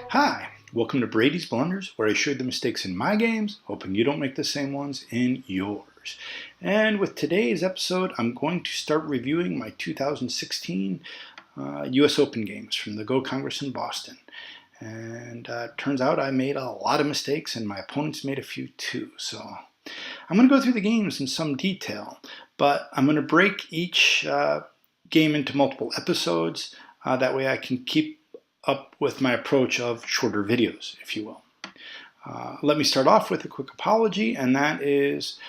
Hi, welcome to Brady's Blunders, where I show you the mistakes in my games, hoping you don't make the same ones in yours. And with today's episode, I'm going to start reviewing my 2016 US Open games from the Go Congress in Boston. And turns out I made a lot of mistakes, and my opponents made a few too. So I'm going to go through the games in some detail, but I'm going to break each game into multiple episodes. That way I can keep up with my approach of shorter videos, if you will. Let me start off with a quick apology, and that is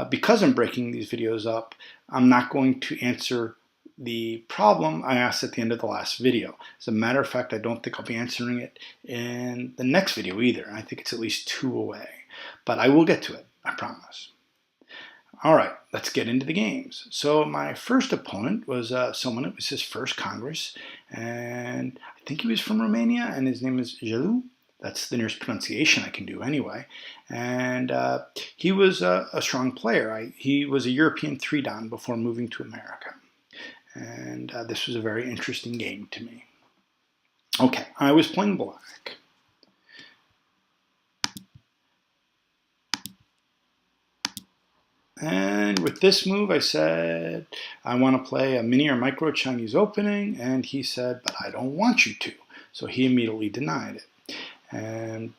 because I'm breaking these videos up, I'm not going to answer the problem I asked at the end of the last video. As a matter of fact, I don't think I'll be answering it in the next video either. I think it's at least 2 away, but I will get to it, I promise. All right, let's get into the games. So my first opponent was someone, it was his first Congress, and I think he was from Romania, and his name is Ciuica. That's the nearest pronunciation I can do anyway. And he was a strong player. He was a European 3-dan before moving to America. And this was a very interesting game to me. Okay, I was playing black. And with this move, I said, I want to play a mini or micro Chinese opening. And he said, but I don't want you to. So he immediately denied it. And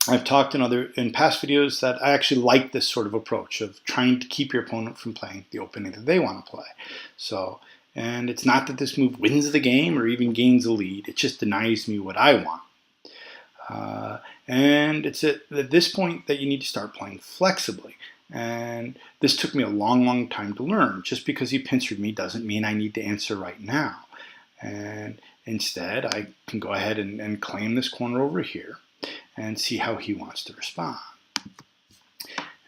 I've talked in past videos that I actually like this sort of approach of trying to keep your opponent from playing the opening that they want to play. So, and it's not that this move wins the game or even gains a lead. It just denies me what I want. And it's at this point that you need to start playing flexibly. And this took me a long time to learn. Just because he pincered me doesn't mean I need to answer right now. And instead, I can go ahead and claim this corner over here and see how he wants to respond.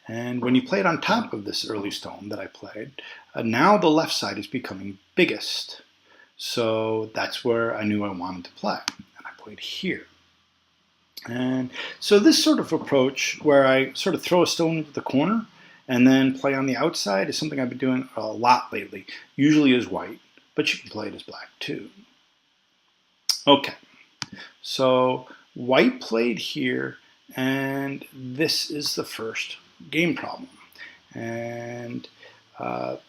And when he played on top of this early stone that I played, now the left side is becoming biggest. So that's where I knew I wanted to play. And I played here. And so this sort of approach where I sort of throw a stone into the corner and then play on the outside is something I've been doing a lot lately, usually as white, but you can play it as black too. Okay, so white played here, and this is the first game problem. And I'm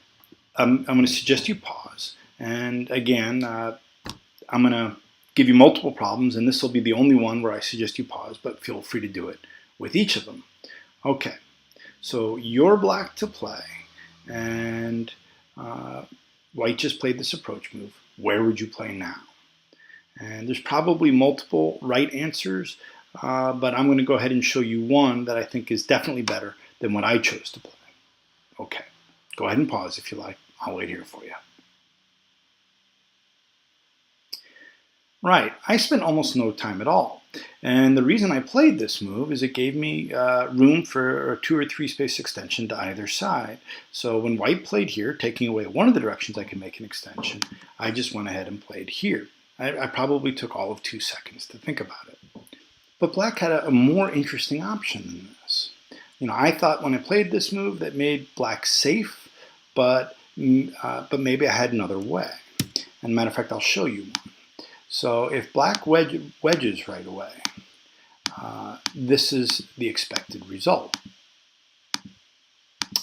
going to suggest you pause. And again, I'm going to give you multiple problems, and this will be the only one where I suggest you pause, but feel free to do it with each of them. Okay, so you're black to play, and white just played this approach move. Where would you play now? And there's probably multiple right answers, but I'm going to go ahead and show you one that I think is definitely better than what I chose to play. Okay, go ahead and pause if you like. I'll wait here for you. Right, I spent almost no time at all. And the reason I played this move is it gave me room for a 2 or 3 space extension to either side. So when white played here, taking away one of the directions I could make an extension, I just went ahead and played here. I probably took all of 2 seconds to think about it. But black had a more interesting option than this. You know, I thought when I played this move that made black safe, but maybe I had another way. And matter of fact, I'll show you one. So if black wedges right away, this is the expected result.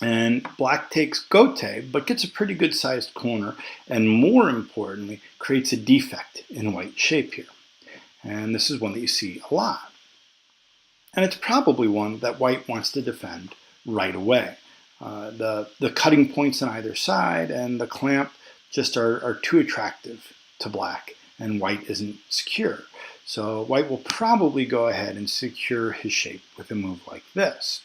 And black takes gote, but gets a pretty good sized corner, and more importantly, creates a defect in white shape here. And this is one that you see a lot. And it's probably one that white wants to defend right away. The cutting points on either side and the clamp just are too attractive to black, and white isn't secure. So white will probably go ahead and secure his shape with a move like this.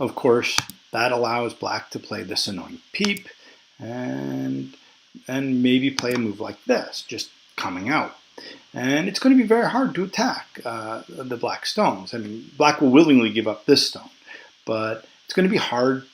Of course, that allows black to play this annoying peep and maybe play a move like this, just coming out. And it's going to be very hard to attack the black stones. I mean, black will willingly give up this stone, but it's going to be hard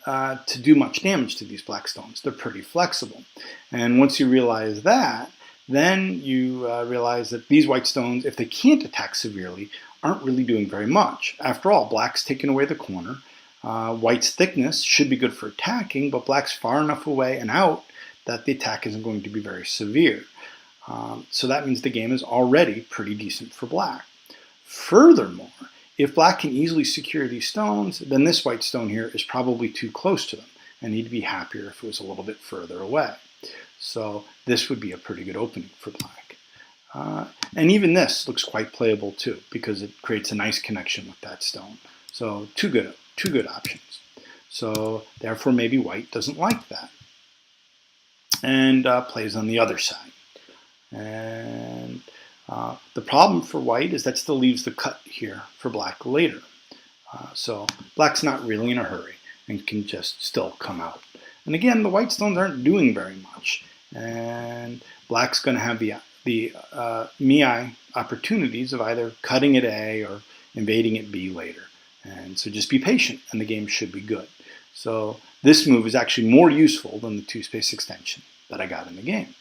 to do much damage to these black stones. They're pretty flexible. And once you realize that, then you realize that these white stones, if they can't attack severely, aren't really doing very much. After all, black's taken away the corner. White's thickness should be good for attacking, but black's far enough away and out that the attack isn't going to be very severe. So that means the game is already pretty decent for black. Furthermore, if black can easily secure these stones, then this white stone here is probably too close to them, and he'd be happier if it was a little bit further away. So this would be a pretty good opening for black. And even this looks quite playable too, because it creates a nice connection with that stone. So two good options. So therefore maybe white doesn't like that, and plays on the other side. And the problem for white is that still leaves the cut here for black later. So black's not really in a hurry and can just still come out. And again, the white stones aren't doing very much, and black's going to have the Mii opportunities of either cutting at A or invading at B later. And so just be patient, and the game should be good. So this move is actually more useful than the two-space extension that I got in the game.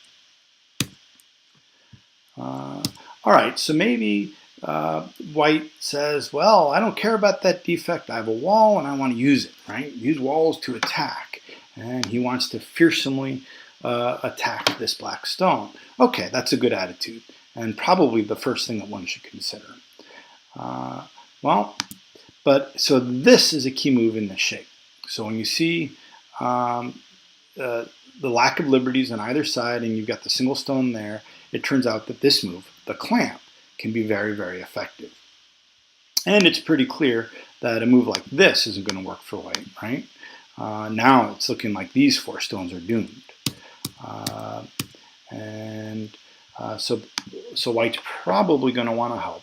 All right, so maybe white says, well, I don't care about that defect. I have a wall and I want to use it, right? Use walls to attack. And he wants to fearsomely attack this black stone. Okay, that's a good attitude, and probably the first thing that one should consider. So this is a key move in this shape. So when you see the lack of liberties on either side and you've got the single stone there, it turns out that this move, the clamp, can be very, very effective. And it's pretty clear that a move like this isn't going to work for white, right? Now it's looking like these four stones are doomed. So white's probably going to want to help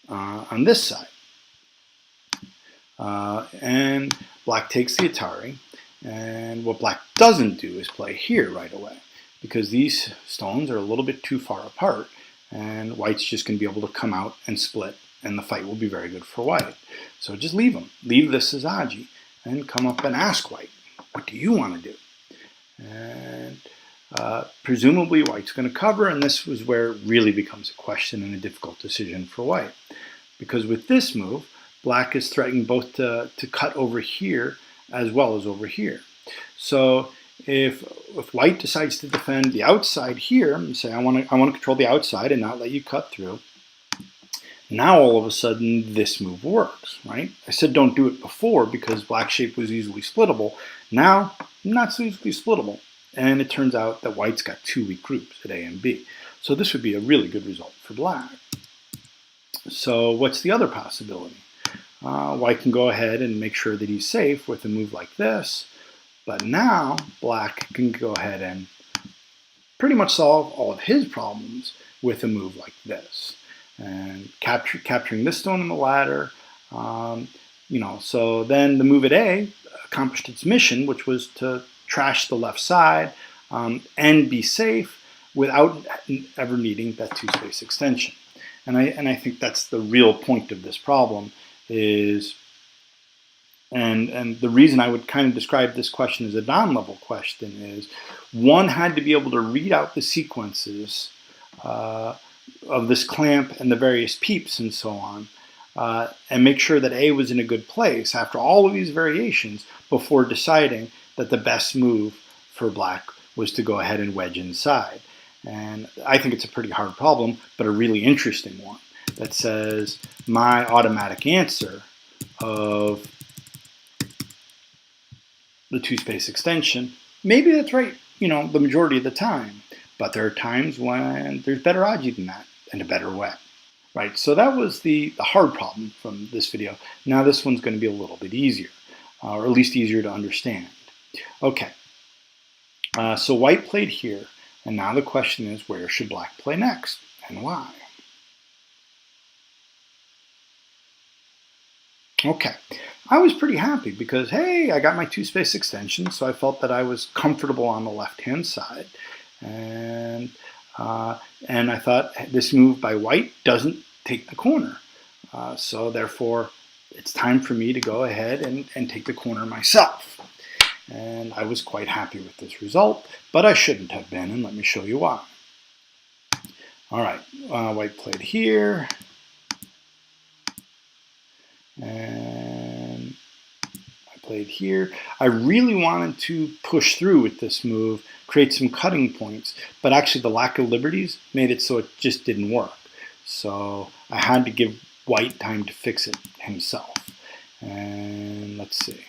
on this side. And black takes the Atari, and what black doesn't do is play here right away, because these stones are a little bit too far apart, and white's just going to be able to come out and split, and the fight will be very good for white. So just leave them. Leave this as Aji, and come up and ask white, what do you want to do? And presumably white's going to cover, and this was where it really becomes a question and a difficult decision for white. Because with this move, black is threatening both to cut over here as well as over here. So if white decides to defend the outside here and say, I want to control the outside and not let you cut through, now all of a sudden this move works, right? I said don't do it before because black shape was easily splittable. Now, not so easily splittable. And it turns out that white's got two weak groups at A and B. So this would be a really good result for black. So what's the other possibility? White can go ahead and make sure that he's safe with a move like this. But now black can go ahead and pretty much solve all of his problems with a move like this. And capturing this stone in the ladder, so then the move at A accomplished its mission, which was to trash the left side and be safe without ever needing that two-space extension. And I think that's the real point of this problem is, and the reason I would kind of describe this question as a non-level question is, one had to be able to read out the sequences of this clamp and the various peeps and so on, and make sure that A was in a good place after all of these variations before deciding that the best move for black was to go ahead and wedge inside. And I think it's a pretty hard problem, but a really interesting one that says my automatic answer of the two-space extension, maybe that's right, the majority of the time, but there are times when there's better Aji than that and a better way. Right, so that was the hard problem from this video. Now this one's going to be a little bit easier, or at least easier to understand. Okay, so white played here, and now the question is, where should black play next, and why? Okay, I was pretty happy because, hey, I got my two-space extension, so I felt that I was comfortable on the left-hand side. And I thought this move by white doesn't take the corner. So therefore, it's time for me to go ahead and take the corner myself. And I was quite happy with this result, but I shouldn't have been, and let me show you why. All right, white played here. And I played here. I really wanted to push through with this move, create some cutting points, but actually the lack of liberties made it so it just didn't work. So I had to give white time to fix it himself. And let's see.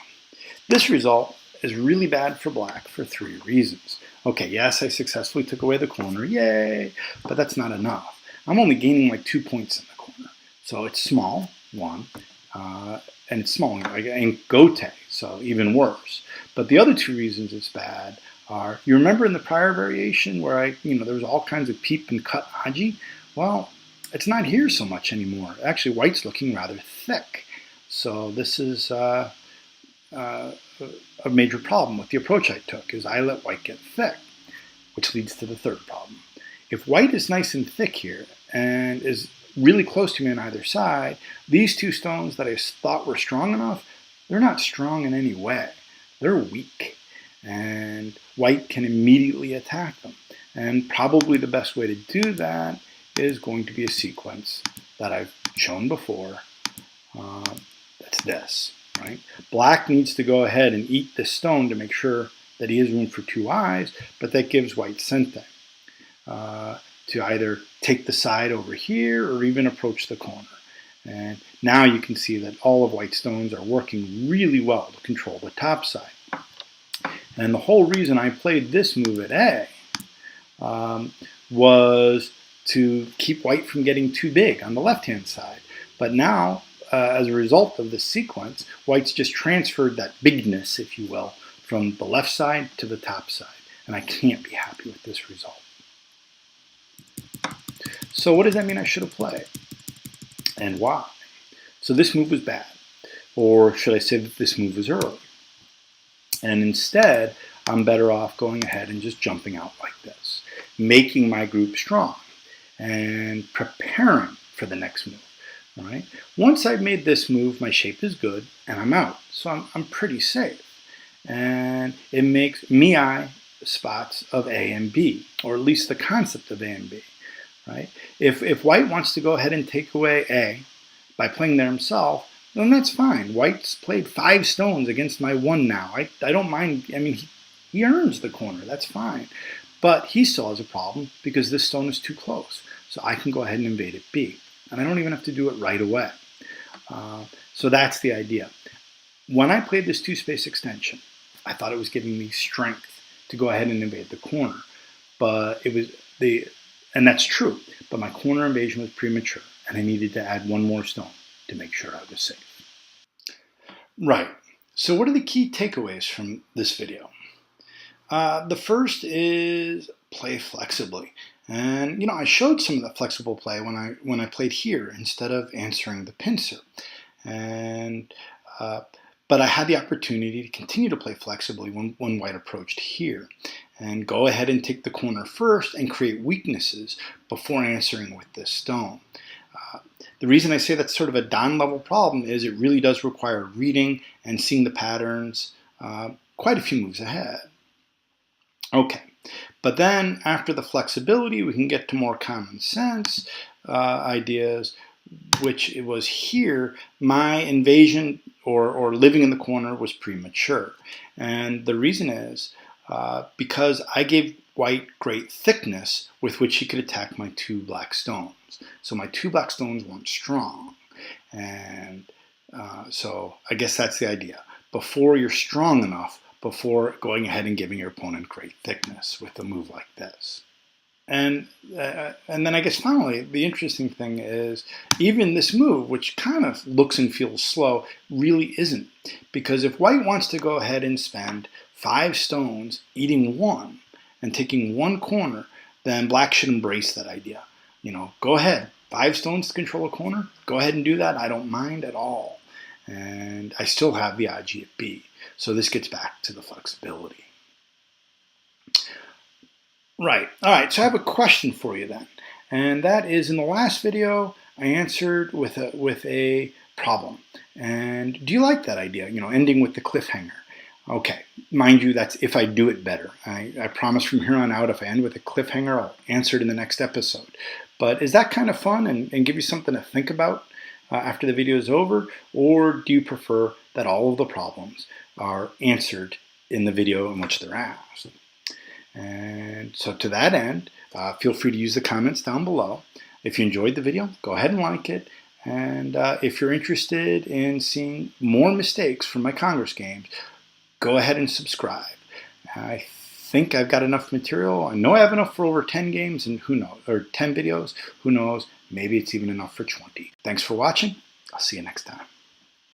This result is really bad for black for 3 reasons. Okay, yes, I successfully took away the corner, yay, but that's not enough. I'm only gaining like 2 points in the corner. So it's small, 1, and it's small in gote, so even worse. But the other 2 reasons it's bad are, you remember in the prior variation where there was all kinds of peep and cut aji? Well, it's not here so much anymore. Actually, white's looking rather thick. So this is a major problem with the approach I took, is I let white get thick, which leads to the third problem. If white is nice and thick here and is really close to me on either side, these 2 stones that I thought were strong enough, they're not strong in any way. They're weak, and white can immediately attack them. And probably the best way to do that is going to be a sequence that I've shown before. That's this, right? Black needs to go ahead and eat this stone to make sure that he has room for 2 eyes, but that gives white sente to either take the side over here or even approach the corner. And now you can see that all of white's stones are working really well to control the top side. And the whole reason I played this move at A was to keep white from getting too big on the left-hand side. But now, as a result of this sequence, white's just transferred that bigness, if you will, from the left side to the top side. And I can't be happy with this result. So what does that mean I should have played? And why? So this move was bad. Or should I say that this move was early? And instead, I'm better off going ahead and just jumping out like this, making my group strong and preparing for the next move. Right? Once I've made this move, my shape is good and I'm out. So I'm pretty safe. And it makes mi spots of A and B, or at least the concept of A and B. Right? If white wants to go ahead and take away A by playing there himself, then that's fine. White's played 5 stones against my 1 now. I don't mind. I mean, he earns the corner. That's fine. But he still has a problem because this stone is too close. So I can go ahead and invade at B. And I don't even have to do it right away. So that's the idea. When I played this 2-space extension, I thought it was giving me strength to go ahead and invade the corner. But it was and that's true. But my corner invasion was premature, and I needed to add 1 more stone to make sure I was safe. Right. So what are the key takeaways from this video? The first is play flexibly. And I showed some of the flexible play when I played here instead of answering the pincer. And but I had the opportunity to continue to play flexibly when white approached here, and go ahead and take the corner first and create weaknesses before answering with this stone. The reason I say that's sort of a Don level problem is it really does require reading and seeing the patterns quite a few moves ahead. Okay. But then after the flexibility, we can get to more common sense ideas, which it was here, my invasion or living in the corner was premature. And the reason is because I gave white great thickness with which he could attack my 2 black stones. So my 2 black stones weren't strong. And so I guess that's the idea. Before you're strong enough, before going ahead and giving your opponent great thickness with a move like this. And then I guess finally, the interesting thing is even this move, which kind of looks and feels slow, really isn't. Because if white wants to go ahead and spend 5 stones eating 1 and taking 1 corner, then black should embrace that idea. Go ahead. 5 stones to control a corner, go ahead and do that. I don't mind at all. And I still have the IG at B. So this gets back to the flexibility. Right. All right. So I have a question for you then. And that is, in the last video, I answered with a problem. And do you like that idea? Ending with the cliffhanger. Okay. Mind you, that's if I do it better. I promise from here on out, if I end with a cliffhanger, I'll answer it in the next episode. But is that kind of fun and give you something to think about after the video is over? Or do you prefer that all of the problems are answered in the video in which they're asked. And so to that end, feel free to use the comments down below. If you enjoyed the video, go ahead and like it. And if you're interested in seeing more mistakes from my Congress games, go ahead and subscribe. I think I've got enough material. I know I have enough for over 10 games, and who knows, or 10 videos. Who knows? Maybe it's even enough for 20. Thanks for watching. I'll see you next time.